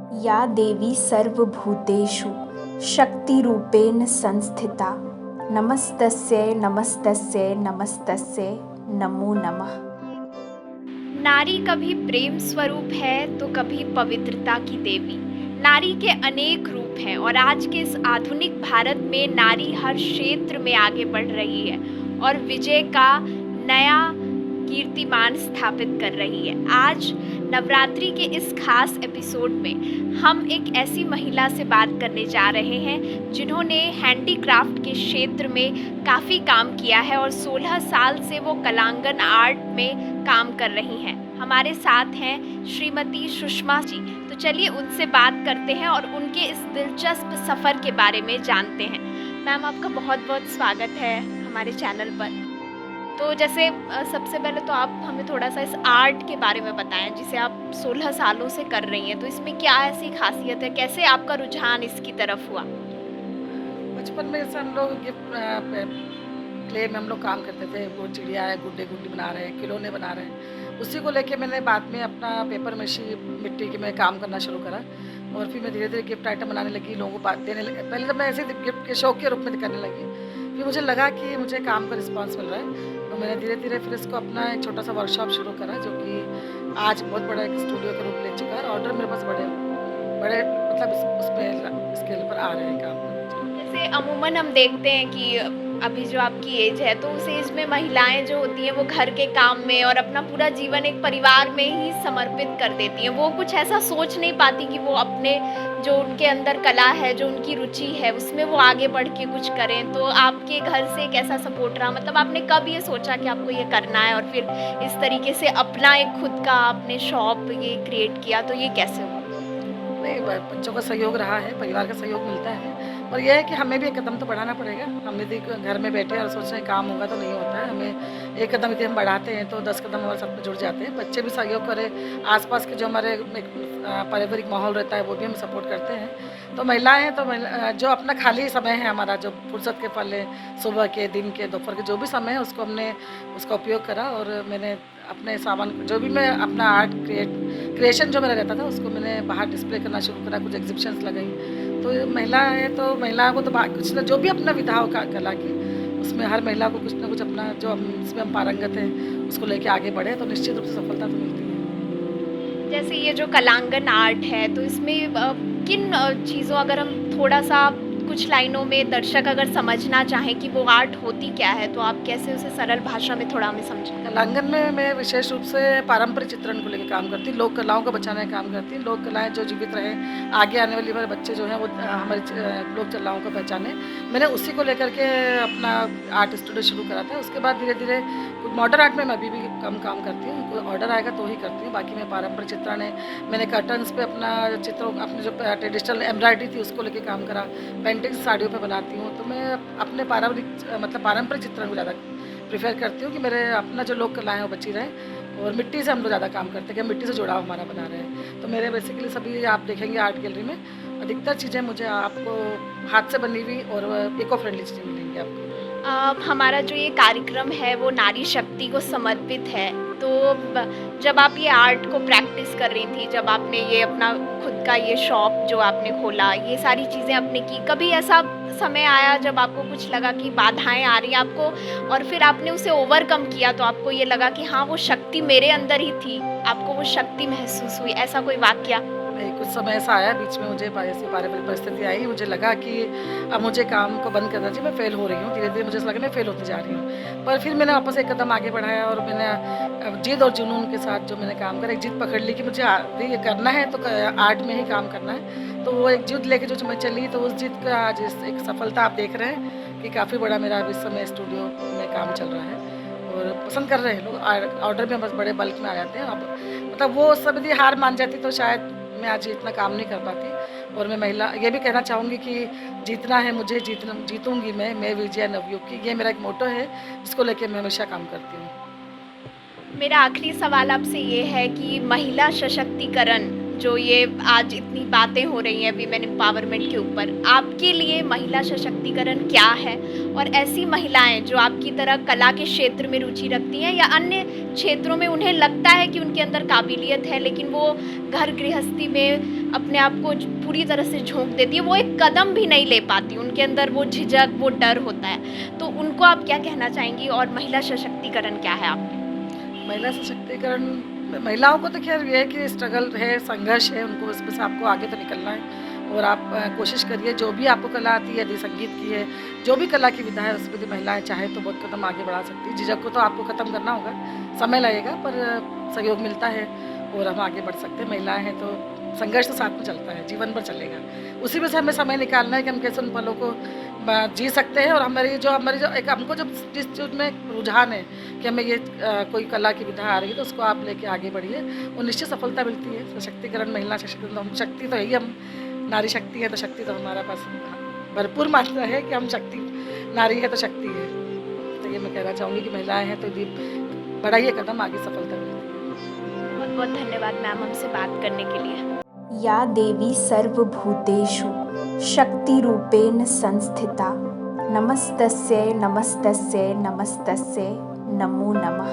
या देवी सर्वभूतेषु शक्तिरूपेण संस्थिता नमस्तस्यै नमस्तस्यै नमस्तस्यै नमो नमः। नारी कभी प्रेम स्वरूप है तो कभी पवित्रता की देवी। नारी के अनेक रूप हैं और आज के इस आधुनिक भारत में नारी हर क्षेत्र में आगे बढ़ रही है और विजय का नया कीर्तिमान स्थापित कर रही है। आज नवरात्रि के इस खास एपिसोड में हम एक ऐसी महिला से बात करने जा रहे हैं जिन्होंने हैंडीक्राफ्ट के क्षेत्र में काफ़ी काम किया है और 16 साल से वो कलांगन आर्ट में काम कर रही हैं। हमारे साथ हैं श्रीमती सुषमा जी। तो चलिए उनसे बात करते हैं और उनके इस दिलचस्प सफ़र के बारे में जानते हैं। मैम, आपका बहुत बहुत स्वागत है हमारे चैनल पर। तो जैसे सबसे पहले तो आप हमें थोड़ा सा इस आर्ट के बारे में बताएं जिसे आप 16 सालों से कर रही हैं। तो इसमें क्या ऐसी खासियत है, कैसे आपका रुझान इसकी तरफ हुआ? बचपन में जैसे हम लोग प्ले में हम लोग काम करते थे, वो चिड़िया है, गुड्डे गुड्डी बना रहे हैं, खिलौने बना रहे हैं। उसी को लेके मैंने बाद में अपना पेपर मशीन मिट्टी के में काम करना शुरू करा और फिर मैं धीरे धीरे गिफ्ट आइटम बनाने लगी, लोगों को देने लगी। पहले तो मैं ऐसे गिफ्ट के शौक के रूप में करने लगी, फिर मुझे लगा कि मुझे काम का रिस्पॉन्स मिल रहा है, तो मैंने धीरे धीरे फिर इसको अपना एक छोटा सा वर्कशॉप शुरू करा, जो कि आज बहुत बड़ा एक स्टूडियो का रूप ले चुका है। ऑर्डर मेरे पास बड़े बड़े मतलब उसमें स्केल पर आ रहे हैं काम। जैसे अमूमन हम देखते हैं कि अभी जो आपकी एज है तो उस एज में महिलाएं जो होती हैं वो घर के काम में और अपना पूरा जीवन एक परिवार में ही समर्पित कर देती हैं। वो कुछ ऐसा सोच नहीं पाती कि वो अपने जो उनके अंदर कला है, जो उनकी रुचि है, उसमें वो आगे बढ़ के कुछ करें। तो आपके घर से एक ऐसा सपोर्ट रहा, मतलब आपने कब ये सोचा कि आपको ये करना है और फिर इस तरीके से अपना एक खुद का आपने शॉप ये क्रिएट किया, तो ये कैसे हुआ? नहीं, बच्चों का सहयोग रहा है, परिवार का सहयोग मिलता है, पर यह है कि हमें भी एक कदम तो बढ़ाना पड़ेगा। हम यदि घर में बैठे और सोच रहे हैं काम होगा तो नहीं होता है। हमें एक कदम यदि हम बढ़ाते हैं तो 10 कदम हमारे साथ में जुड़ जाते हैं। बच्चे भी सहयोग करें, आसपास के जो हमारे एक पारिवारिक माहौल रहता है वो भी हम सपोर्ट करते हैं। तो महिलाएं हैं, तो जो अपना खाली समय है, हमारा जो फुर्सत के पल है, सुबह के, दिन के, दोपहर के जो भी समय है उसको हमने उसका उपयोग करा और मैंने अपने सामान जो भी मैं अपना आर्ट क्रिएशन जो मेरा रहता था उसको मैंने बाहर डिस्प्ले करना शुरू करा, कुछ एग्जिबिशंस लगाई। तो महिला है तो महिलाओं को तो कुछ ना जो भी अपना विधा हो कला की, उसमें हर महिला को कुछ ना कुछ अपना जो इसमें हम पारंगत हैं उसको लेके आगे बढ़े तो निश्चित रूप से सफलता तो मिलती है। जैसे ये जो कलांगन आर्ट है तो इसमें किन चीज़ों, अगर हम थोड़ा सा कुछ लाइनों में दर्शक अगर समझना चाहें कि वो आर्ट होती क्या है, तो आप कैसे उसे सरल भाषा में थोड़ा हमें समझें? कलांगन में मैं विशेष रूप से पारंपरिक चित्रण को लेकर काम करती हूँ, लोक कलाओं को बचाने का काम करती हूँ। लोक कलाएं जो जीवित रहे, आगे आने वाले हमारे बच्चे जो हैं वो हमारे लोक कलाओं को पहचाने। मैंने उसी को लेकर के अपना आर्ट स्टूडियो शुरू करा था। उसके बाद धीरे धीरे मॉडर्न आर्ट में मैं अभी भी कम काम करती हूँ, कोई ऑर्डर आएगा तो ही करती हूँ। बाकी मैं पारंपरिक चित्रण है, मैंने कर्टन्स पे अपना चित्रों अपने जो ट्रेडिशनल एम्ब्रॉयडरी थी उसको लेके काम करा, पेंटिंग्स साड़ियों पे बनाती हूँ। तो मैं अपने पारंपरिक चित्रण को ज़्यादा प्रेफर करती हूँ कि मेरे अपना जो लोक कलाएँ वो बची रहें। और मिट्टी से हम लोग ज़्यादा काम करते हैं कि मिट्टी से जुड़ाव हमारा बना रहे हैं। तो मेरे बेसिकली सभी आप देखेंगे आर्ट गैलरी में अधिकतर चीज़ें मुझे आपको हाथ से बनी हुई और इको फ्रेंडली चीज़ें मिलेंगी आपको। हमारा जो ये कार्यक्रम है वो नारी शक्ति को समर्पित है। तो जब आप ये आर्ट को प्रैक्टिस कर रही थी, जब आपने ये अपना खुद का ये शॉप जो आपने खोला, ये सारी चीज़ें आपने की, कभी ऐसा समय आया जब आपको कुछ लगा कि बाधाएं आ रही हैं आपको और फिर आपने उसे ओवरकम किया, तो आपको ये लगा कि हाँ वो शक्ति मेरे अंदर ही थी, आपको वो शक्ति महसूस हुई, ऐसा कोई वाकया? नहीं, कुछ समय ऐसा आया बीच में, मुझे ऐसी पारिवारिक परिस्थिति आई, मुझे लगा कि अब मुझे काम को बंद करना चाहिए, मैं फेल हो रही हूँ। धीरे धीरे मुझे ऐसा लगा मैं फेल होती जा रही हूँ, पर फिर मैंने वापस एक कदम आगे बढ़ाया और मैंने जिद और जुनून के साथ जो मैंने काम करा, एक जिद पकड़ ली कि मुझे ये करना है तो आर्ट में ही काम करना है। तो वो एक जिद लेके जो मैं चली, तो उस जिद का आज एक सफलता आप देख रहे हैं कि काफ़ी बड़ा मेरा इस समय स्टूडियो में काम चल रहा है और पसंद कर रहे हैं लोग। ऑर्डर भी बस बड़े बल्क में आ जाते हैं। अब मतलब वो सब यदि हार मान जाती तो शायद मैं आज इतना काम नहीं कर पाती। और मैं महिला ये भी कहना चाहूँगी कि जीतना है मुझे, जीतूँगी मैं विजय नवयुग की, ये मेरा एक मोटो है जिसको लेके मैं हमेशा काम करती हूँ। मेरा आखिरी सवाल आपसे ये है कि महिला सशक्तिकरण जो ये आज इतनी बातें हो रही हैं वीमेन एम्पावरमेंट के ऊपर, आपके लिए महिला सशक्तिकरण क्या है? और ऐसी महिलाएं जो आपकी तरह कला के क्षेत्र में रुचि रखती हैं या अन्य क्षेत्रों में उन्हें लगता है कि उनके अंदर काबिलियत है, लेकिन वो घर गृहस्थी में अपने आप को पूरी तरह से झोंक देती है, वो एक कदम भी नहीं ले पाती, उनके अंदर वो झिझक, वो डर होता है, तो उनको आप क्या कहना चाहेंगी? और महिला सशक्तिकरण क्या है आप? महिला सशक्तिकरण, महिलाओं को तो खैर ये है कि स्ट्रगल है, संघर्ष है, उनको इसमें से आपको आगे तो निकलना है। और आप कोशिश करिए, जो भी आपको कला आती है, यदि संगीत की है, जो भी कला की विधा है, उसमें यदि महिलाएं चाहे तो बहुत कदम आगे बढ़ा सकती है। झिझक को तो आपको ख़त्म करना होगा, समय लगेगा, पर सहयोग मिलता है और हम आगे बढ़ सकते हैं। महिलाएं हैं तो संघर्ष तो साथ में चलता है, जीवन भर चलेगा। उसी में से हमें समय निकालना है कि हम कैसे उन पलों को जी सकते हैं। और हमारी जो एक हमको जब जिस चीज़ में रुझान है कि हमें ये कोई कला की विधा आ रही है, तो उसको आप लेके आगे बढ़िए और निश्चित सफलता मिलती है। सशक्तिकरण, महिला सशक्तिकरण, हम शक्ति तो है ही, हम नारी शक्ति है, तो शक्ति तो हमारा पास भरपूर मात्रा है कि हम शक्ति, नारी है तो शक्ति है। तो ये मैं कहना चाहूँगी कि महिलाएं हैं तो बढ़ाइए कदम, आगे सफलता मिलती है। बहुत बहुत धन्यवाद मैम हमसे बात करने के लिए। या देवी सर्वभूतेषु शक्तिरूपेण संस्थिता नमस्तस्यै नमस्तस्यै नमस्तस्यै नमो नमः।